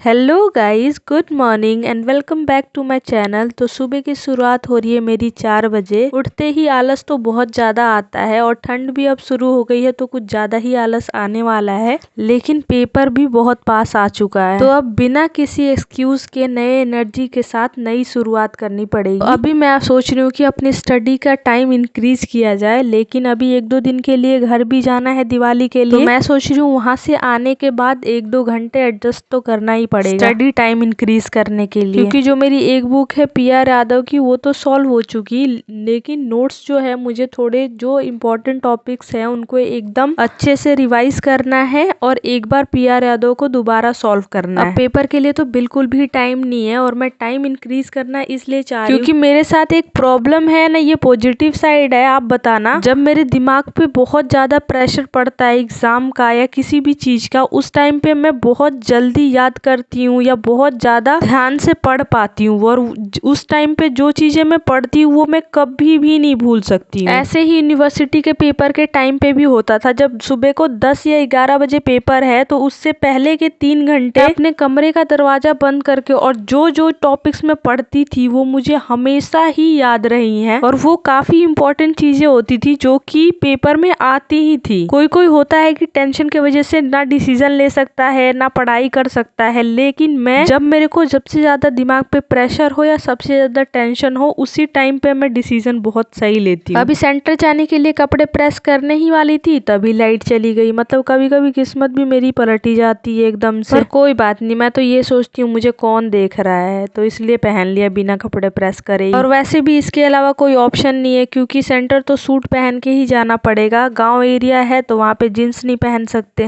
Hello guys, good morning and welcome back to my channel. तो सुबह की शुरुआत हो रही है मेरी 4 बजे। उठते ही आलस तो बहुत ज्यादा आता है और ठंड भी अब शुरू हो गई है तो कुछ ज्यादा ही आलस आने वाला है, लेकिन पेपर भी बहुत पास आ चुका है तो अब बिना किसी एक्सक्यूज के नए एनर्जी के साथ नई शुरुआत करनी पड़ेगी। तो अभी मैं सोच रही हूँ कि अपनी स्टडी का टाइम इंक्रीज किया जाए, लेकिन अभी 1-2 दिन के लिए घर भी जाना है दिवाली के लिए। तो मैं सोच रही हूँ वहाँ से आने के बाद 1-2 घंटे एडजस्ट तो करना ही पड़ेगा स्टडी टाइम इंक्रीज करने के लिए, क्योंकि जो मेरी एक बुक है पीआर यादव की वो तो सॉल्व हो चुकी, लेकिन नोट्स जो है मुझे थोड़े जो इम्पोर्टेंट टॉपिक्स हैं उनको एकदम अच्छे से रिवाइज करना है और एक बार पीआर यादव को दोबारा सॉल्व करना है। अब पेपर के लिए तो बिल्कुल भी टाइम नहीं है और मैं टाइम इंक्रीज करना इसलिए चाह रही हूँ क्योंकि मेरे साथ एक प्रॉब्लम है ना, ये पॉजिटिव साइड है। आप बताना, जब मेरे दिमाग पे बहुत ज्यादा प्रेशर पड़ता है एग्जाम का या किसी भी चीज का, उस टाइम पे मैं बहुत जल्दी याद करती हूँ या बहुत ज्यादा ध्यान से पढ़ पाती हूँ और उस टाइम पे जो चीजें मैं पढ़ती हूँ वो मैं कभी भी नहीं भूल सकती हूँ। ऐसे ही यूनिवर्सिटी के पेपर के टाइम पे भी होता था। जब सुबह को 10 या 11 बजे पेपर है तो उससे पहले के 3 घंटे अपने कमरे का दरवाजा बंद करके और जो जो टॉपिक्स में पढ़ती थी वो मुझे हमेशा ही याद रही हैं और वो काफी इंपॉर्टेंट चीजें होती थी जो कि पेपर में आती ही थी। कोई कोई होता है कि टेंशन की वजह से ना डिसीजन ले सकता है ना पढ़ाई कर सकता है, लेकिन मैं जब मेरे को सबसे ज्यादा दिमाग पे प्रेशर हो या सबसे ज्यादा टेंशन हो उसी टाइम पे मैं डिसीजन बहुत सही लेती हूँ। अभी सेंटर जाने के लिए कपड़े प्रेस करने ही वाली थी तभी लाइट चली गई। मतलब कभी कभी किस्मत भी मेरी पलट ही जाती है एकदम से। पर कोई बात नहीं, मैं तो ये सोचती हूँ मुझे कौन देख रहा है तो इसलिए पहन लिया बिना कपड़े प्रेस करे। और वैसे भी इसके अलावा कोई ऑप्शन नहीं है क्योंकि सेंटर तो सूट पहन के ही जाना पड़ेगा। गाँव एरिया है तो वहाँ पे जींस नहीं पहन सकते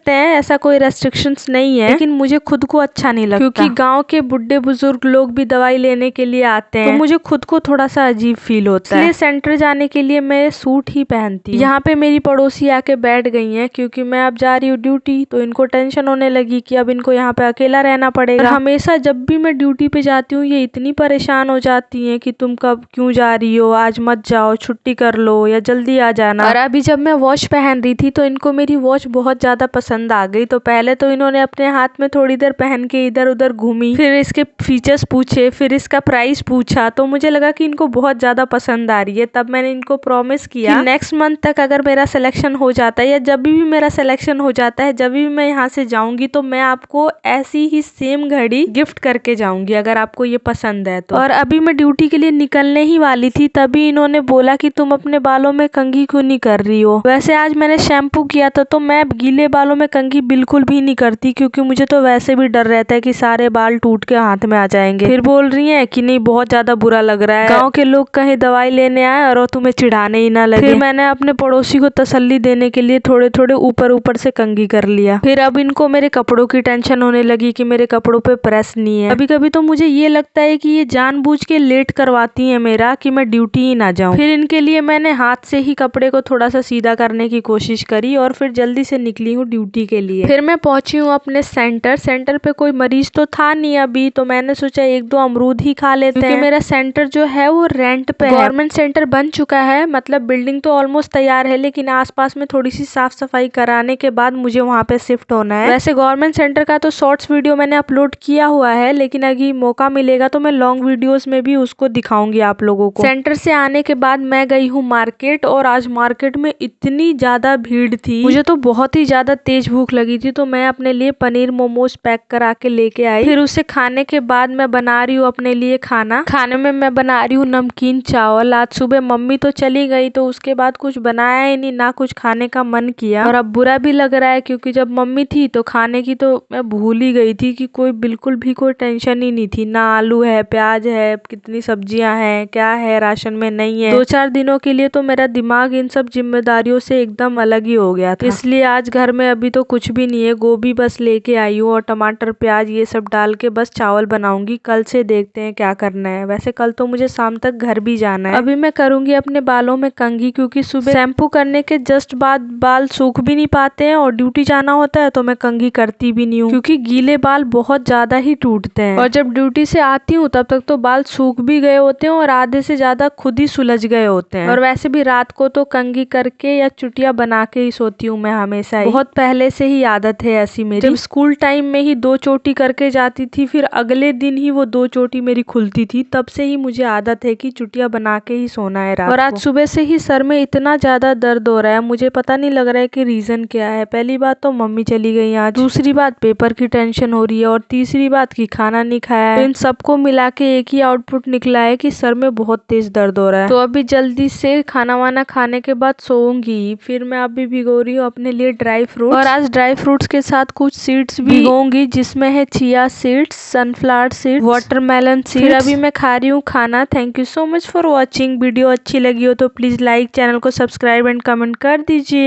हैं, ऐसा कोई रेस्ट्रिक्शंस नहीं है, लेकिन मुझे खुद को अच्छा नहीं लगता क्योंकि गांव के बुढ़े बुजुर्ग लोग भी दवाई लेने के लिए आते हैं तो मुझे खुद को थोड़ा सा अजीब फील होता है। इसलिए सेंटर जाने के लिए मैं सूट ही पहनती हूँ। यहाँ पे मेरी पड़ोसी आके बैठ गई हैं क्योंकि मैं अब जा रही हूँ ड्यूटी, तो इनको टेंशन होने लगी कि अब इनको यहाँ पे अकेला रहना पड़ेगा। हमेशा जब भी मैं ड्यूटी पे जाती हूँ ये इतनी परेशान हो जाती है कि तुम कब क्यों जा रही हो, आज मत जाओ, छुट्टी कर लो या जल्दी आ जाना। और अभी जब मैं वॉच पहन रही थी तो इनको मेरी वॉच बहुत ज्यादा पसंद आ गई। तो पहले तो इन्होंने अपने हाथ में थोड़ी देर पहन के इधर उधर घूमी, फिर इसके फीचर्स पूछे, फिर इसका प्राइस पूछा, तो मुझे लगा कि इनको बहुत ज्यादा पसंद आ रही है। तब मैंने इनको प्रॉमिस किया कि नेक्स्ट मंथ तक अगर मेरा सिलेक्शन हो जाता है या जब भी मेरा सिलेक्शन हो जाता है, जब भी मैं यहाँ से जाऊंगी तो मैं आपको ऐसी ही सेम घड़ी गिफ्ट करके जाऊंगी अगर आपको ये पसंद है तो। और अभी मैं ड्यूटी के लिए निकलने ही वाली थी तभी इन्होंने बोला कि तुम अपने बालों में कंघी क्यों नहीं कर रही हो। वैसे आज मैंने शैम्पू किया था तो मैं गीले बालों में कंघी बिल्कुल भी नहीं करती क्योंकि मुझे तो वैसे भी डर रहता है कि सारे बाल टूट के हाथ में आ जाएंगे। फिर बोल रही है कि नहीं बहुत ज्यादा बुरा लग रहा है, गांव के लोग कहीं दवाई लेने आए और तुम्हें चिढ़ाने ही ना लगे। फिर मैंने अपने पड़ोसी को तसल्ली देने के लिए थोड़े थोड़े ऊपर ऊपर से कंघी कर लिया। फिर अब इनको मेरे कपड़ों की टेंशन होने लगी कि मेरे कपड़ों पे प्रेस नहीं है। कभी कभी तो मुझे ये लगता है कि ये जानबूझ के लेट करवाती है मेरा कि मैं ड्यूटी ही ना जाऊं। फिर इनके लिए मैंने हाथ से ही कपड़े को थोड़ा सा सीधा करने की कोशिश करी और फिर जल्दी से निकली हूँ ड्यूटी के लिए। फिर मैं पहुंची हूँ अपने सेंटर पे कोई मरीज तो था नहीं अभी, तो मैंने सोचा 1-2 अमरूद ही खा लेते हैं। क्योंकि मेरा सेंटर जो है वो रेंट पे है, गवर्नमेंट सेंटर बन चुका है, मतलब बिल्डिंग तो ऑलमोस्ट तैयार है लेकिन आसपास में थोड़ी सी साफ सफाई कराने के बाद मुझे वहाँ पे शिफ्ट होना है। वैसे गवर्नमेंट सेंटर का तो शॉर्ट्स वीडियो मैंने अपलोड किया हुआ है, लेकिन अभी मौका मिलेगा तो मैं लॉन्ग वीडियोस में भी उसको दिखाऊंगी आप लोगों को। सेंटर से आने के बाद मैं गई हूँ मार्केट और आज मार्केट में इतनी ज्यादा भीड़ थी, मुझे तो बहुत ही ज्यादा तेज भूख लगी थी तो मैं अपने लिए पनीर मोमोज पैक करा के लेके आई। फिर उसे खाने के बाद मैं बना रही हूँ अपने लिए खाना। खाने में मैं बना रही हूँ नमकीन चावल। आज सुबह मम्मी तो चली गई तो उसके बाद कुछ बनाया ही नहीं, ना कुछ खाने का मन किया और अब बुरा भी लग रहा है क्योंकि जब मम्मी थी तो खाने की तो मैं भूल ही गई थी कि कोई बिल्कुल भी कोई टेंशन ही नहीं थी, ना आलू है, प्याज है, कितनी सब्जियां हैं, क्या है राशन में नहीं है। 2-4 दिनों के लिए तो मेरा दिमाग इन सब जिम्मेदारियों से एकदम अलग ही हो गया था। इसलिए आज घर में अभी तो कुछ भी नहीं है, गोभी बस लेके आई हूँ और टमाटर प्याज ये सब डाल के बस चावल बनाऊंगी। कल से देखते हैं क्या करना है। वैसे कल तो मुझे शाम तक घर भी जाना है। अभी मैं करूंगी अपने बालों में कंघी क्योंकि सुबह शैम्पू करने के जस्ट बाद बाल सूख भी नहीं पाते हैं और ड्यूटी जाना होता है तो मैं कंघी करती भी नहीं हूँ क्योंकि गीले बाल बहुत ज्यादा ही टूटते हैं और जब ड्यूटी से आती हूँ तब तक तो बाल सूख भी गए होते हैं और आधे से ज्यादा खुद ही सुलझ गए होते हैं। और वैसे भी रात को तो कंघी करके या चुटिया बना के ही सोती हूँ मैं हमेशा ही, बहुत पहले से ही आदत है ऐसी मेरी। जब स्कूल टाइम में ही 2 चोटी करके जाती थी, फिर अगले दिन ही वो 2 चोटी मेरी खुलती थी। तब से ही मुझे आदत है कि चुटिया बना के ही सोना है रात को। और आज सुबह से ही सर में इतना ज्यादा दर्द हो रहा है, मुझे पता नहीं लग रहा है कि रीजन क्या है। पहली बात तो मम्मी चली गई आज, दूसरी बात पेपर की टेंशन हो रही है और तीसरी बात की खाना नहीं खाया है। इन सबको मिला के एक ही आउटपुट निकला है कि सर में बहुत तेज दर्द हो रहा है। तो अभी जल्दी से खाना वाना खाने के बाद सोऊंगी। फिर मैं अभी भिगो रही हूँ अपने लिए ड्राई फ्रूट, और आज ड्राई फ्रूट्स के साथ कुछ सीड्स भी भिगोऊंगी, जिसमें है chia seeds, sunflower seeds, watermelon seeds. फिर अभी मैं खा रही हूँ खाना। Thank you so much for watching. Video अच्छी लगी हो तो प्लीज लाइक, चैनल को सब्सक्राइब एंड कमेंट कर दीजिए।